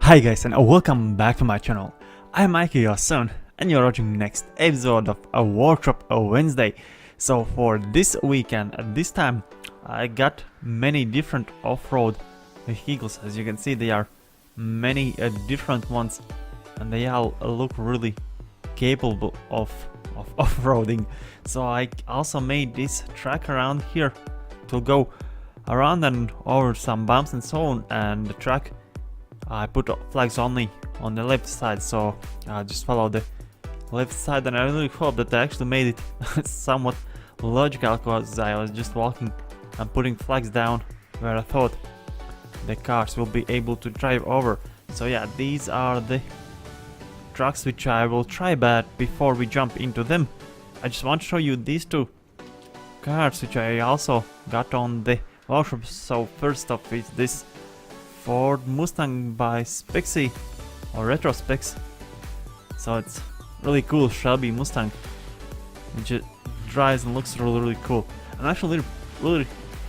Hi guys and welcome back to my channel. I'm Mikey, your son, and you're watching next episode of a Workshop Wednesday. So for this weekend, at this time, I got many different off-road vehicles. As you can see, there are many different ones, and they all look really capable of off-roading. So I also made this track around here to go around and over some bumps and so on, and the track I put flags only on the left side, so I just follow the left side, and I really hope that I actually made it somewhat logical, because I was just walking and putting flags down where I thought the cars will be able to drive over. So yeah, these are the trucks which I will try, but before we jump into them, I just want to show you these two cars which I also got on the workshop. So first off is this Ford Mustang by Spexy, or Retro Specs. So it's really cool Shelby Mustang, which it drives and looks really cool. I'm actually really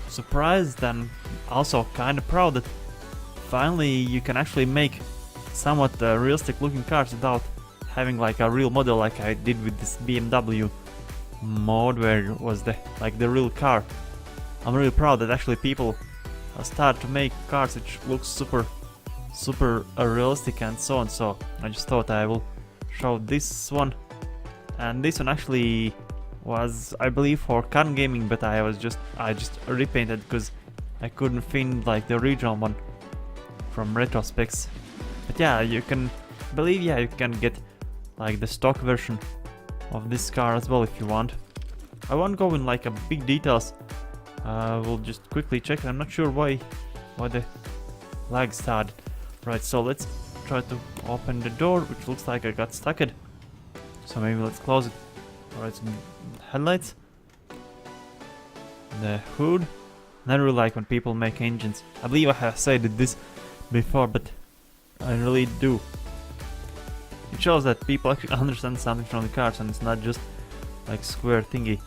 surprised and also kind of proud that finally you can actually make somewhat realistic looking cars without having like a real model like I did with this BMW mod, where it was the real car. I'm really proud that actually people start to make cars which look super realistic and so on. So I just thought I will show this one, and this one actually was, I believe, for car gaming, but I just repainted because I couldn't find like the original one from Retro Specs. But yeah, you can get like the stock version of this car as well if you want. I won't go in like a big details. We'll just quickly check. I'm not sure why the lag started. Right, so let's try to open the door, which looks like I got stuck. So maybe let's close it. Alright, some headlights, the hood. I really like when people make engines. I believe I have said this before, but I really do. It shows that people actually understand something from the cars, and it's not just like square thingy.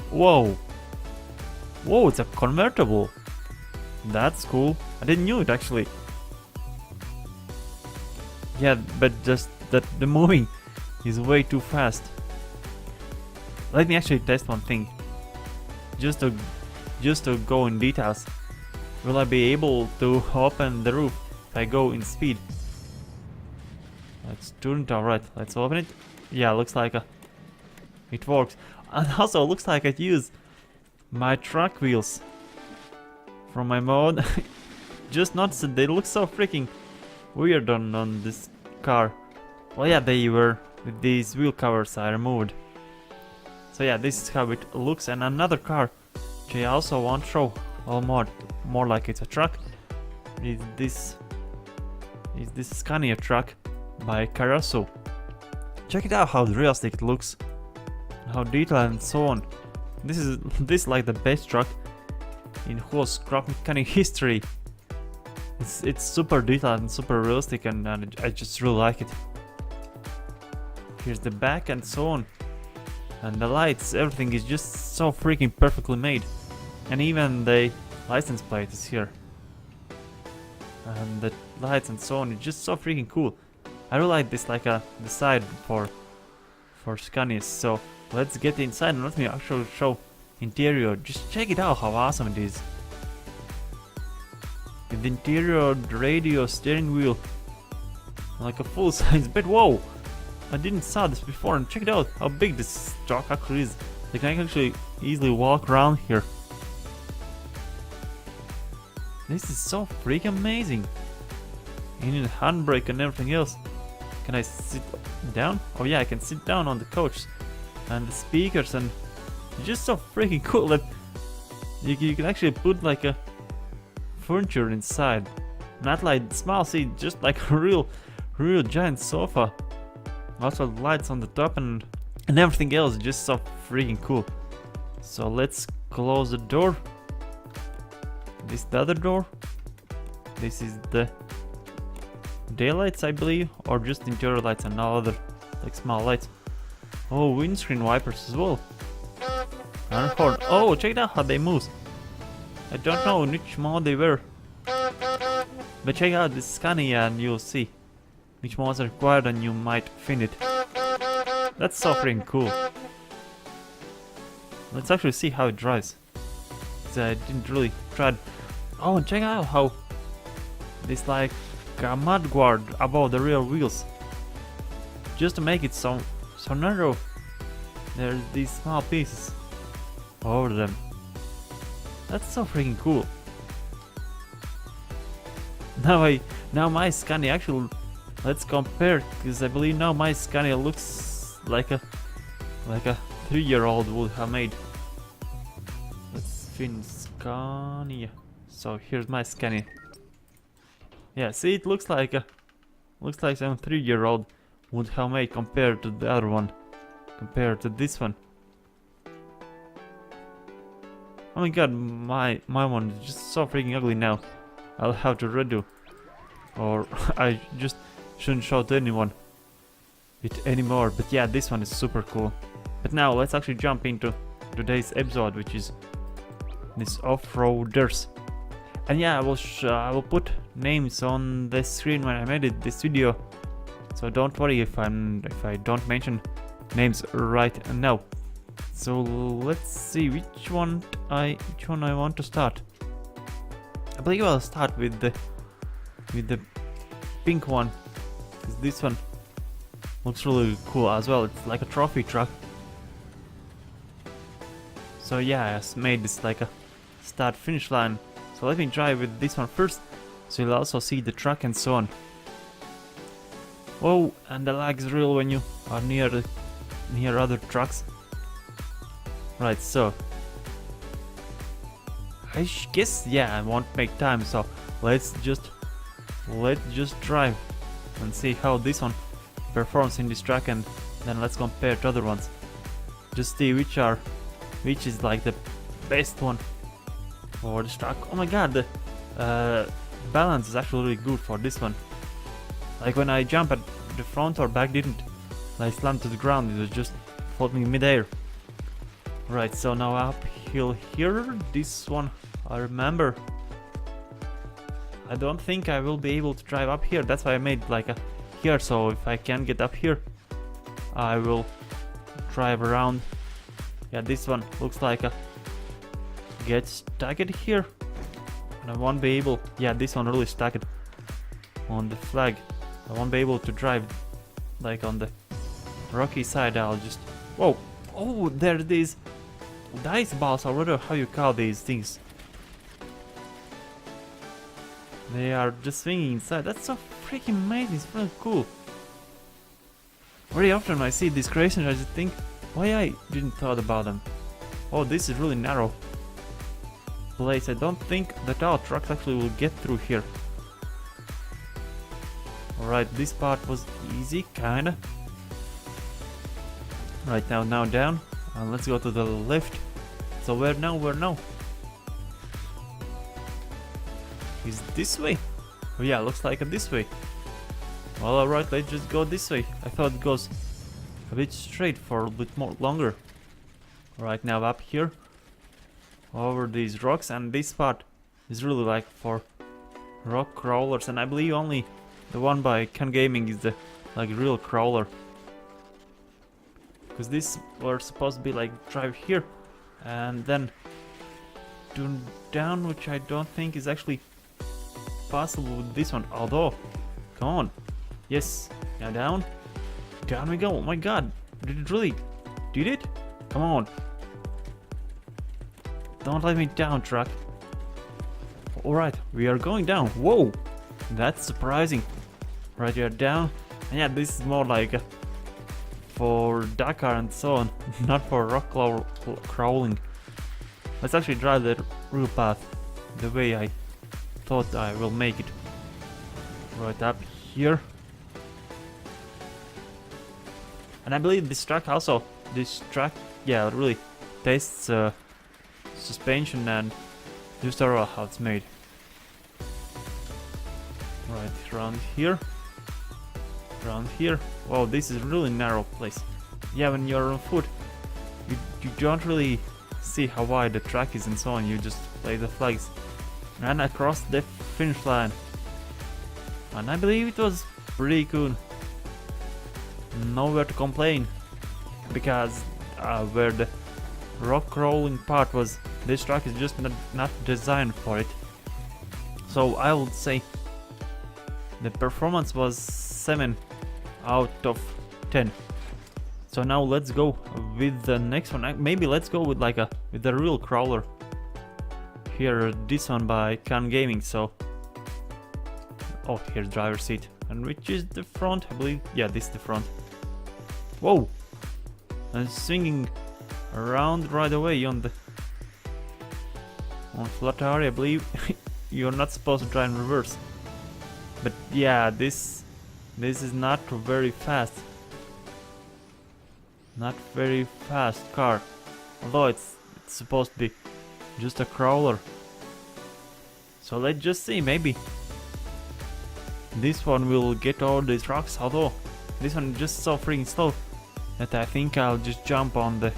Whoa! Whoa, it's a convertible. That's cool. I didn't know it actually. Yeah, but just that the moving is way too fast. Let me actually test one thing. Just to go in details. Will I be able to open the roof if I go in speed? Let's turn it. Alright, let's open it. Yeah, looks like it works. And also looks like I use my truck wheels from my mod. Just noticed that they look so freaking weird on this car. Well, yeah, they were with these wheel covers I removed. So yeah, this is how it looks. And another car which I also want to show, well, more like it's a truck, is this Scania truck by Caruso. Check it out how realistic it looks, how detailed and so on. This is like the best truck in whole scrap mechanic history. It's super detailed and super realistic, and I just really like it. Here's the back and so on, and the lights, everything is just so freaking perfectly made, and even the license plate is here, and the lights and so on. It's just so freaking cool. I really like this, like the side for Scanias. So let's get inside and let me actually show interior. Just check it out how awesome it is. With the interior, the radio, steering wheel, like a full size bed. Whoa! I didn't saw this before, and check it out how big this truck actually is. Like I can actually easily walk around here. This is so freaking amazing. You need a handbrake and everything else. Can I sit down? Oh yeah, I can sit down on the couch. And the speakers, and it's just so freaking cool that you can actually put like a furniture inside, not like small seat, just like a real giant sofa. Also lights on the top and everything else, just so freaking cool. So let's close the door. This is the other door. This is the daylights, I believe, or just interior lights and no other like small lights. Oh, windscreen wipers as well. And horn. Oh, check out how they move. I don't know in which mode they were. But check out this Scania and you'll see which mods are required and you might fin it. That's so freaking cool. Let's actually see how it drives. I didn't really try it. Oh, and check out how this like a mud guard above the rear wheels. Just to make it so narrow, there's these small pieces over them. That's so freaking cool. Now my Scania actually, let's compare, because I believe now my Scania looks like a 3-year-old would have made. Let's fin Scania. So here's my Scania. Yeah, see, it looks like some 3-year-old would have made compared to the other one, compared to this one. Oh my god, my one is just so freaking ugly now. I'll have to redo, or I just shouldn't show to anyone it anymore. But yeah, this one is super cool. But now let's actually jump into today's episode, which is this off-roaders. And yeah, I will put names on the screen when I edit this video, so don't worry if I don't mention names right now. So let's see which one I want to start. I believe I'll start with the pink one, because this one looks really cool as well. It's like a trophy truck. So yeah, I made this like a start finish line. So let me drive with this one first, so you'll also see the truck and so on. Whoa, and the lag is real when you are near other trucks. Right, so I guess, yeah, I won't make time, so let's just drive and see how this one performs in this track, and then let's compare to other ones. Just see which is like the best one for this track. Oh my god, the balance is actually really good for this one. Like when I jump at the front or back didn't like slam to the ground, it was just floating in midair. Right, so now uphill here, this one I remember. I don't think I will be able to drive up here, that's why I made like a here, so if I can get up here, I will drive around. Yeah, this one looks like a get stuck here, and I won't be able, yeah, this one really stuck it on the flag. I won't be able to drive like on the rocky side. I'll just, whoa, oh, there it is. Dice balls, or whatever how you call these things. They are just swinging inside. That's so freaking amazing. It's really cool. Very often I see these creations, I just think, why I didn't thought about them. Oh, this is really narrow place. I don't think that our trucks actually will get through here. Alright, this part was easy, kinda. Right, now down. And let's go to the left. So where now? Is this way? Oh yeah, looks like this way. Well, alright, let's just go this way. I thought it goes a bit straight for a bit more longer. Right, now up here, over these rocks, and this part is really like for rock crawlers, and I believe only the one by Can Gaming is the like real crawler. Because this were supposed to be like drive here and then Dune down, which I don't think is actually possible with this one. Although, come on, yes, now down we go. Oh my god, did it really? Did it? Come on, don't let me down, truck. Alright, we are going down. Whoa, that's surprising. Right, you're down, and yeah, this is more like for Dakar and so on, not for rock crawling. Let's actually drive the real path the way I thought I will make it. Right up here. And I believe this track yeah, really tests suspension and just overall how it's made. Right, around here. Wow, this is a really narrow place. Yeah, when you're on foot, you don't really see how wide the track is and so on. You just play the flags and across the finish line. and I believe it was pretty good. Nowhere to complain, because where the rock rolling part was, this track is just not designed for it. So I would say the performance was 7 out of 10. So now let's go with the next one. Maybe let's go with with the real crawler. Here, this one by Can Gaming. So, oh, here's driver's seat, and which is the front, I believe. Yeah, this is the front. Whoa! And swinging around right away on flat area, I believe. You're not supposed to drive in reverse. But yeah, this is not very fast. Not very fast car. Although it's supposed to be just a crawler. So let's just see, maybe this one will get all these rocks, although this one is just so freaking slow that I think I'll just jump on the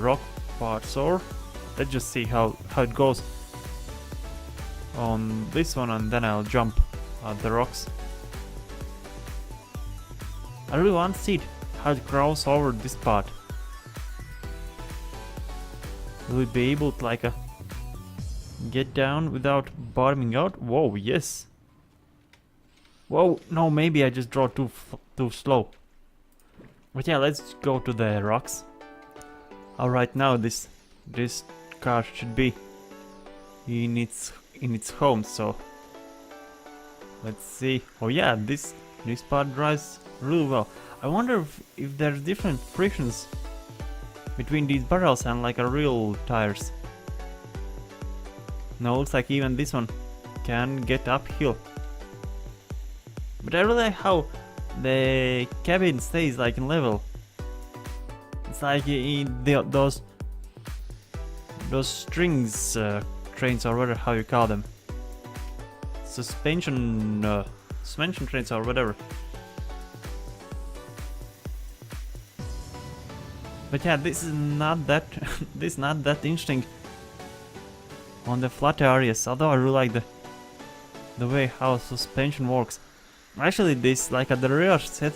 rock parts, or let's just see how it goes on this one, and then I'll jump at the rocks. I really want to see how it crawls over this part. Will it be able to get down without bottoming out? Whoa, yes. Whoa, no, maybe I just drove too slow. But yeah, let's go to the rocks. Alright, now this car should be in its home, so let's see. Oh yeah, this part drives really well. I wonder if there's different frictions between these barrels and a real tires. No, looks like even this one can get uphill. But I really like how the cabin stays in level. It's like in those strings trains, or whatever how you call them. Suspension trains or whatever. But yeah, this is not that interesting on the flat areas. Although I really like the way how suspension works. Actually, this at the rear set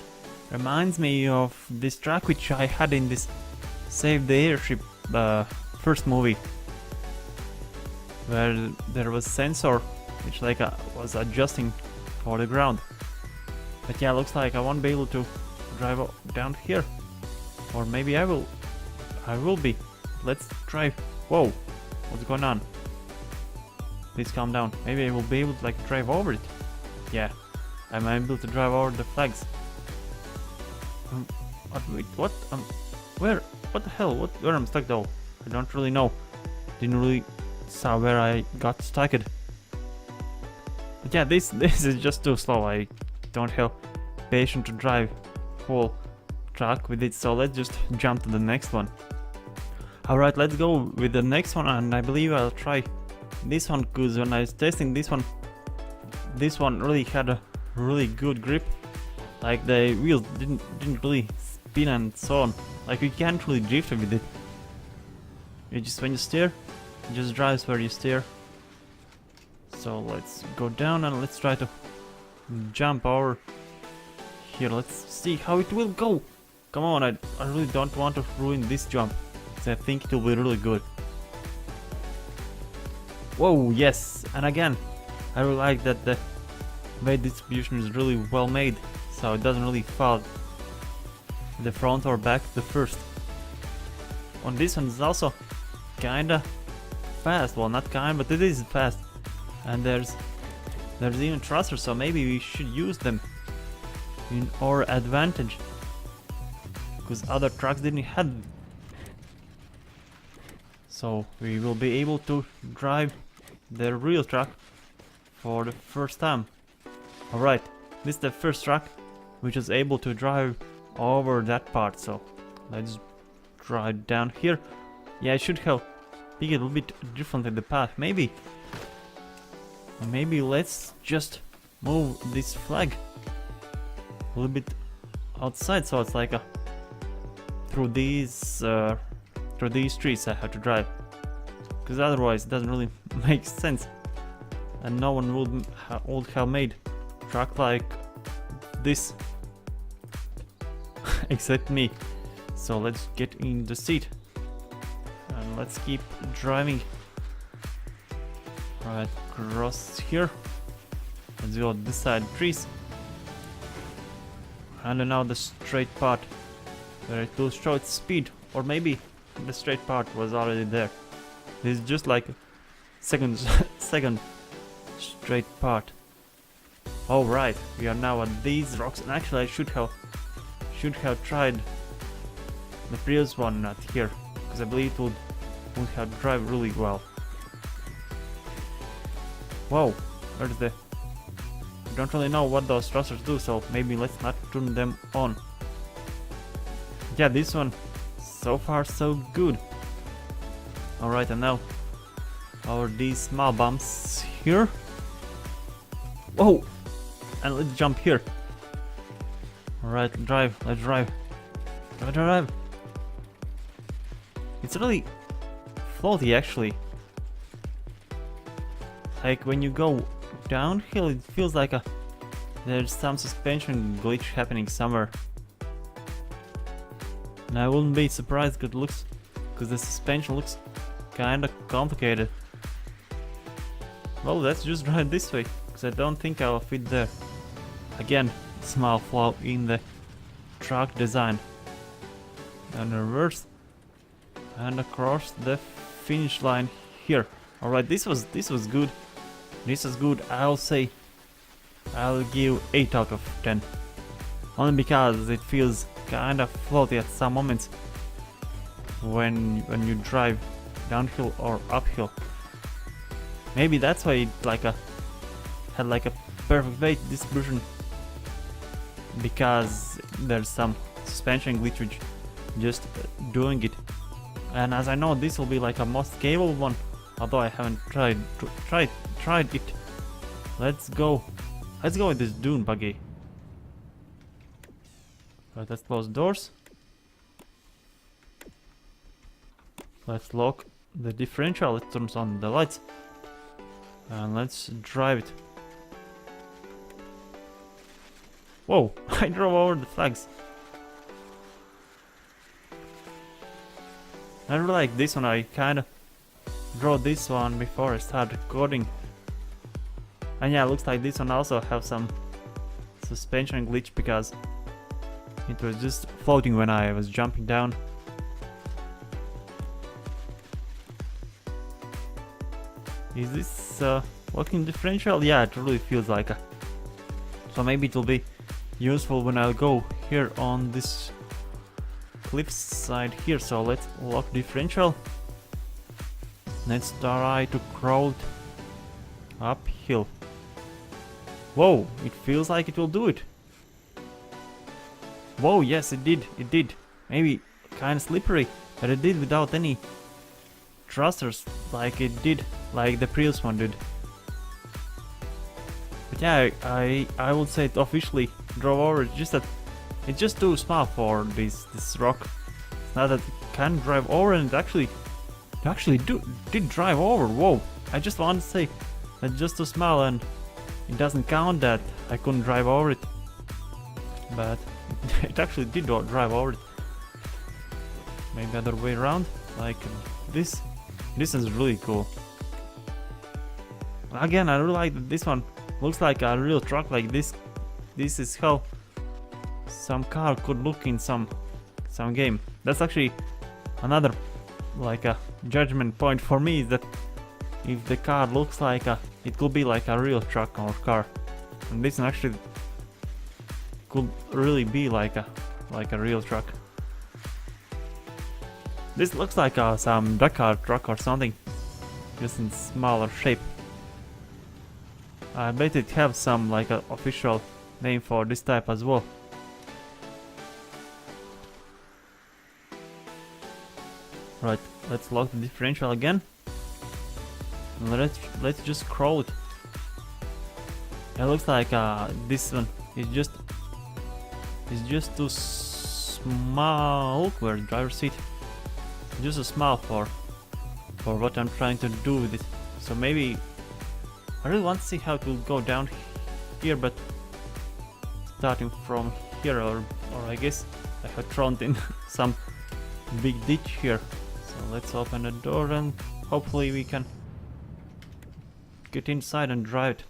reminds me of this track which I had in this Save the Airship first movie, where there was sensor which was adjusting for the ground. But yeah, looks like I won't be able to drive down here. Or maybe I will be. Let's try. Whoa, what's going on? Please calm down. Maybe I will be able to drive over it. Yeah, I'm able to drive over the flags. Wait, what? Where? What the hell? Where I'm stuck though? I don't really know. Didn't really saw where I got stuck. But yeah, this is just too slow. I don't have patience to drive full track with it, so let's just jump to the next one. Alright, let's go with the next one, and I believe I'll try this one, because when I was testing this one really had a really good grip. The wheels didn't really spin and so on. You can't really drift with it. You just, when you steer, it just drives where you steer. So let's go down and let's try to jump over here. Let's see how it will go. Come on, I really don't want to ruin this jump, so I think it will be really good. Whoa, yes, and again, I really like that the weight distribution is really well made, so it doesn't really fall the front or back the first. On this one is also kinda fast, well not kind, but it is fast. And there's even thrusters, so maybe we should use them in our advantage, because other trucks didn't have them. So we will be able to drive the real truck for the first time. Alright, this is the first truck which is able to drive over that part, so let's drive down here. Yeah, I should have picked a little bit differently the path, maybe let's just move this flag a little bit outside, so it's through these trees I have to drive, because otherwise it doesn't really make sense. and no one would have made truck like this except me. So let's get in the seat and let's keep driving right across here. Let's go this side, trees, and now the straight part where it will show its speed, or maybe the straight part was already there. This is just like second second straight part. Alright, we are now at these rocks, and actually I should have tried the previous one not here, because I believe it would have drive really well. Whoa, where's the... I don't really know what those thrusters do, so maybe let's not turn them on. Yeah, this one, so far so good. Alright, and now over these small bumps here. Whoa! And let's jump here. Alright, let's drive. Drive. It's really floaty actually. Like when you go downhill, it feels like there's some suspension glitch happening somewhere. And I wouldn't be surprised because the suspension looks kinda complicated. Well, let's just drive this way, because I don't think I'll fit there. Again, small flaw in the truck design. And reverse and across the finish line here. Alright, this was good. This is good. I'll give 8 out of 10. Only because it feels kinda floaty at some moments when you drive downhill or uphill. Maybe that's why it had like a perfect weight distribution, because there's some suspension glitch which just doing it. And as I know, this will be like a most stable one, although I haven't tried it. Let's go with this Dune buggy. Right, let's close doors. Let's lock the differential. Let's turn on the lights and let's drive it. Whoa, I drove over the flags. I really like this one. I kinda drove this one before I started recording. And yeah, looks like this one also have some suspension glitch, because it was just floating when I was jumping down. Is this working differential? Yeah, it really feels like a... So maybe it will be useful when I'll go here on this cliff side here. So let's lock differential. Let's try to crawl it uphill. Whoa, it feels like it will do it. Whoa, yes, it did. Maybe kind of slippery, but it did without any thrusters like it did, like the previous one did. But yeah, I would say it officially drove over it, just that it's just too small for this rock. It's not that it can drive over, and it actually did drive over. Whoa, I just want to say that's just too small, and it doesn't count that I couldn't drive over it. But it actually did drive over it. Maybe other way around, like this. This is really cool. Again, I really like that this one looks like a real truck. Like this is how some car could look in some game. That's actually another like a judgment point for me, is that if the car looks like it could be like a real truck or car, and this one actually could really be like a real truck. This looks like some Dakar truck or something, just in smaller shape. I bet it have some like a official name for this type as well. Right, let's lock the differential again. And let's just crawl it. It looks like this one is just too small. Where's the driver's seat? Just too small for what I'm trying to do with it. So maybe I really want to see how it will go down here, but starting from here, or I guess I have thrown in some big ditch here. So let's open the door and hopefully we can get inside and drive it.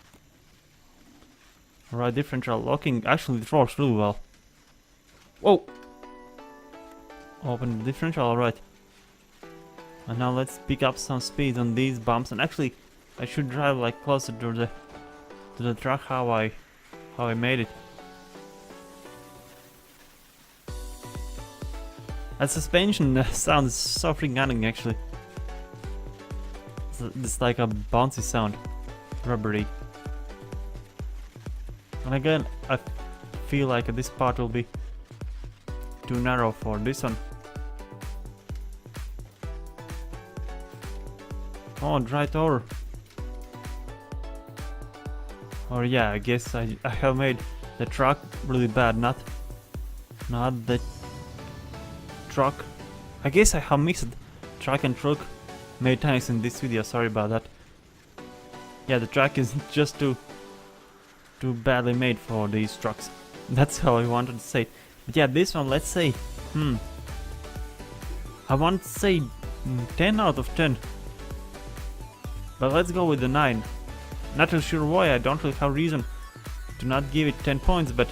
Alright, differential locking. Actually it works really well. Whoa! Open the differential, alright. And now let's pick up some speed on these bumps, and actually I should drive like closer to the truck how I made it. That suspension sounds so freaking annoying actually. It's like a bouncy sound, rubbery. And again, I feel like this part will be too narrow for this one. Oh, drive over. Or yeah, I guess I have made the truck really bad, not the truck. I guess I have mixed truck and truck many times in this video, sorry about that. Yeah, the truck is just too badly made for these trucks. That's how I wanted to say it. But yeah, this one, let's say, I want to say 10 out of 10. But let's go with the 9. Not really sure why, I don't really have reason to not give it 10 points, but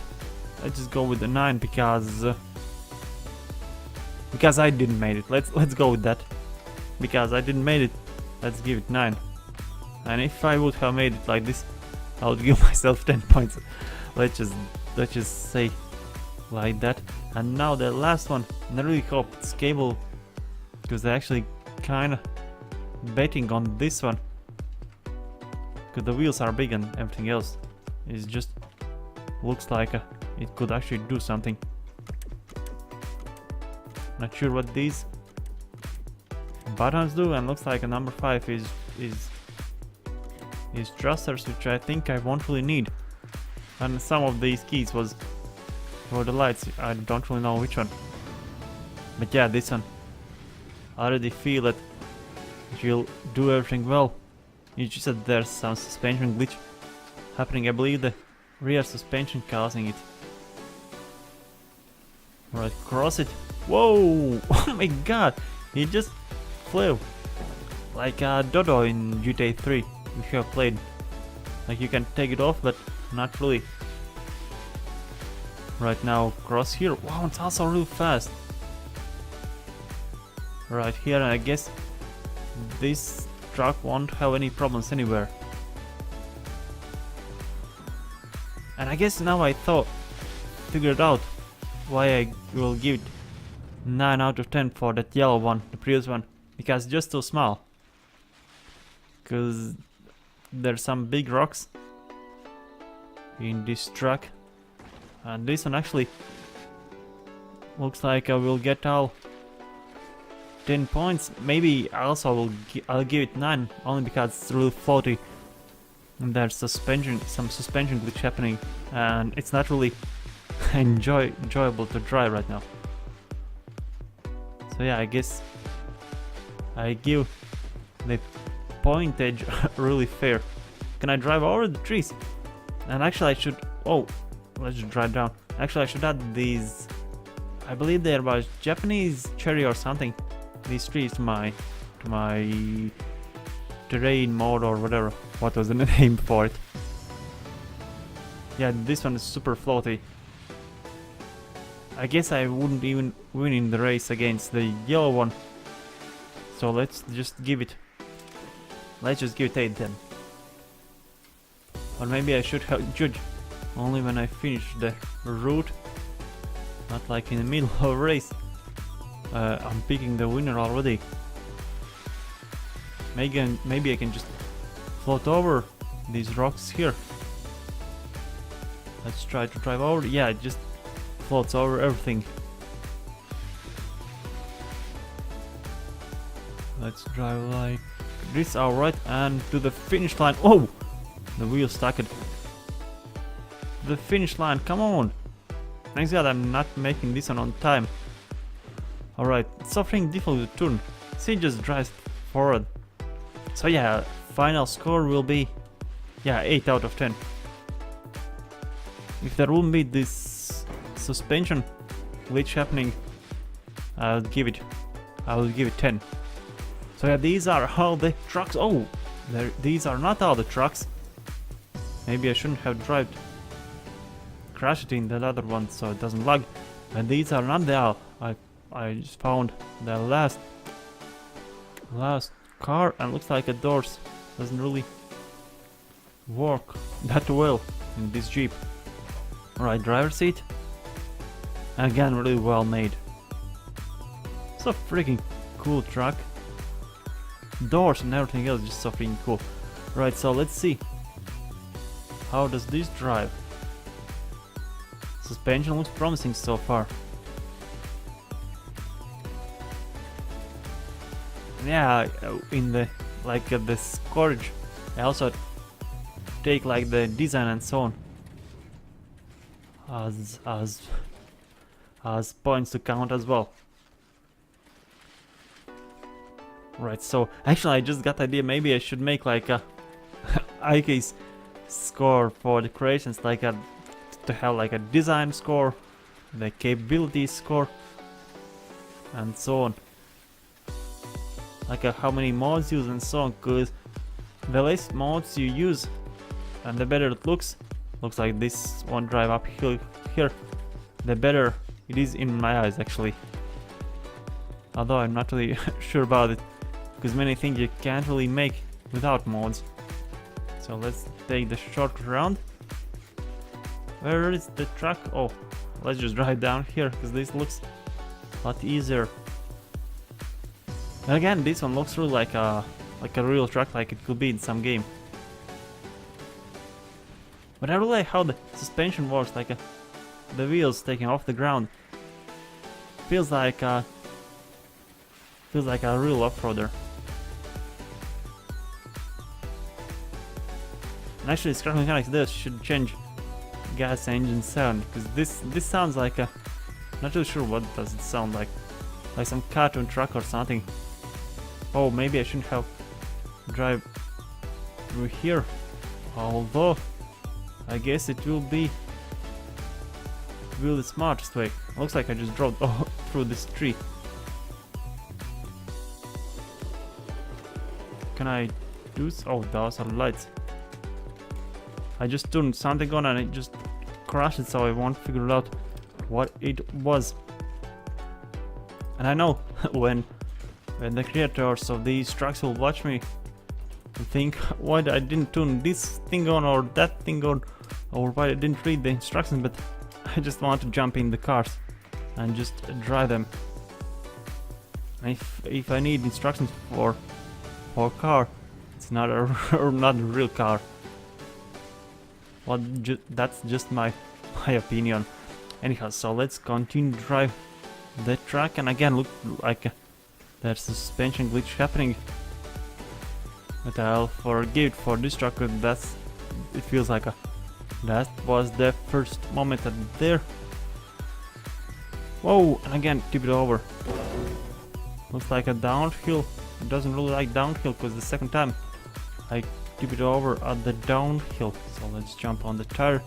let's just go with the 9 because I didn't make it. Let's go with that. Because I didn't make it, let's give it 9. And if I would have made it like this, I would give myself 10 points. Let's just say like that. And now the last one, and I really hope it's cable, because I actually kinda betting on this one. Because the wheels are big and everything else is just looks like it could actually do something. Not sure what these buttons do, and looks like a number 5 is thrusters, which I think I won't really need. And some of these keys was for the lights, I don't really know which one. But yeah, this one, I already feel that it will do everything well. You just said there's some suspension glitch happening. I believe the rear suspension causing it. Right, cross it. Whoa! Oh my god! It just flew like a dodo in GTA 3, which you have played. Like you can take it off, but not really. Right now, cross here. Wow, it's also real fast. Right here, I guess this truck won't have any problems anywhere. And I guess now I figured out why I will give it 9 out of 10 for that yellow one, the previous one, because it's just too small. Because there's some big rocks in this truck, and this one actually looks like I will get all 10 points. Maybe also I'll give it 9 only because it's really floaty and there's some suspension glitch happening, and it's not really enjoyable to drive right now. So yeah, I guess I give the pointage really fair. Can I drive over the trees? And actually I should, oh, let's just drive down. Actually I should add these, I believe they're about Japanese cherry or something, these trees to my terrain mode or whatever. What was the name for it? Yeah, this one is super floaty. I guess I wouldn't even win in the race against the yellow one. So let's just give it 8 then. Or maybe I should have judged only when I finish the route, not like in the middle of a race. I'm picking the winner already. Maybe I can just float over these rocks here. Let's try to drive over. Yeah, it just floats over everything. Let's drive like this, alright, and to the finish line. Oh! The wheel stuck it. The finish line, come on! Thanks God I'm not making this one on time. Alright, it's suffering difficult to turn. See, just drives forward. So yeah, final score will be Yeah, 8 out of 10. If there wouldn't be this suspension glitch happening, I will give it 10. So yeah, these are all the trucks. Oh, these are not all the trucks. Maybe I shouldn't have crashed it in the other one so it doesn't lag. And these are not the all. I just found the last car, and looks like the doors doesn't really work that well in this Jeep. Alright, driver seat. Again, really well made. It's a freaking cool truck. Doors and everything else just so freaking cool. Right, so let's see. How does this drive? Suspension looks promising so far. Yeah, in the the storage, I also take like the design and so on as points to count as well. Right, so actually I just got the idea, maybe I should make like a IK's score for the creations, like to have like a design score, the capability score, and so on. Like how many mods you use and so on, because the less mods you use and the better it looks like this one drive uphill here, the better it is in my eyes actually. Although I'm not really sure about it, because many things you can't really make without mods. So let's take the short round. Where is the truck? Oh, let's just drive down here because this looks a lot easier. And again, this one looks really like a real truck, like it could be in some game. But I really like how the suspension works, like the wheels taking off the ground. Feels like a real off-roader. And actually, scrap mechanics this should change gas engine sound, because this sounds like a, not really sure what does it sound like some cartoon truck or something. Oh, maybe I shouldn't have drive through here, although I guess it will be the smartest way. Looks like I just drove through this tree. Can I do oh, those are lights. I just turned something on and it just crashed it, so I won't figure out what it was. And I know when the creators of these trucks will watch me and think why I didn't turn this thing on or that thing on, or why I didn't read the instructions, but I just want to jump in the cars and just drive them. And if I need instructions for a car, it's not not a real car. Well, that's just my opinion. Anyhow, so let's continue to drive the truck, and again, look like there's a suspension glitch happening. But I'll forgive it for this truck, because it feels like that was the first moment there. Whoa, and again, tip it over. Looks like a downhill. It doesn't really like downhill, because the second time I tip it over at the downhill. So let's jump on the tire.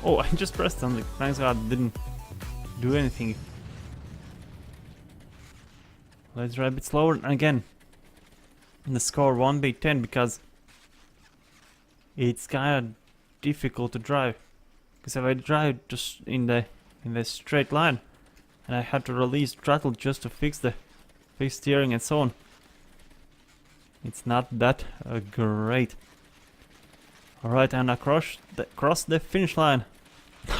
Oh, I just pressed something. Thanks God it didn't do anything. Let's drive a bit slower, and again the score won't be 10 because it's kind of difficult to drive. Because if I drive just in the straight line and I had to release throttle just to fix steering and so on, it's not that great. Alright, and across the finish line.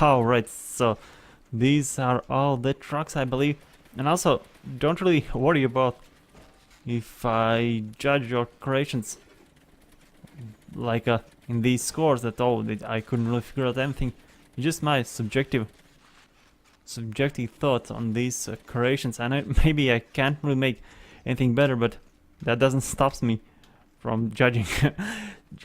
Alright, so these are all the trucks, I believe. And also, don't really worry about if I judge your creations like in these scores that I couldn't really figure out anything. It's just my subjective thoughts on these creations, and maybe I can't really make anything better, but that doesn't stop me from judging.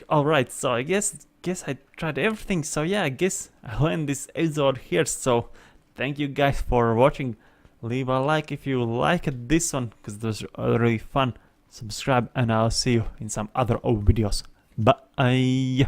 Alright, so I guess I tried everything. So yeah, I guess I'll end this episode here. So thank you guys for watching. Leave a like if you liked this one, because it was really fun subscribe, and I'll see you in some other videos. Bye.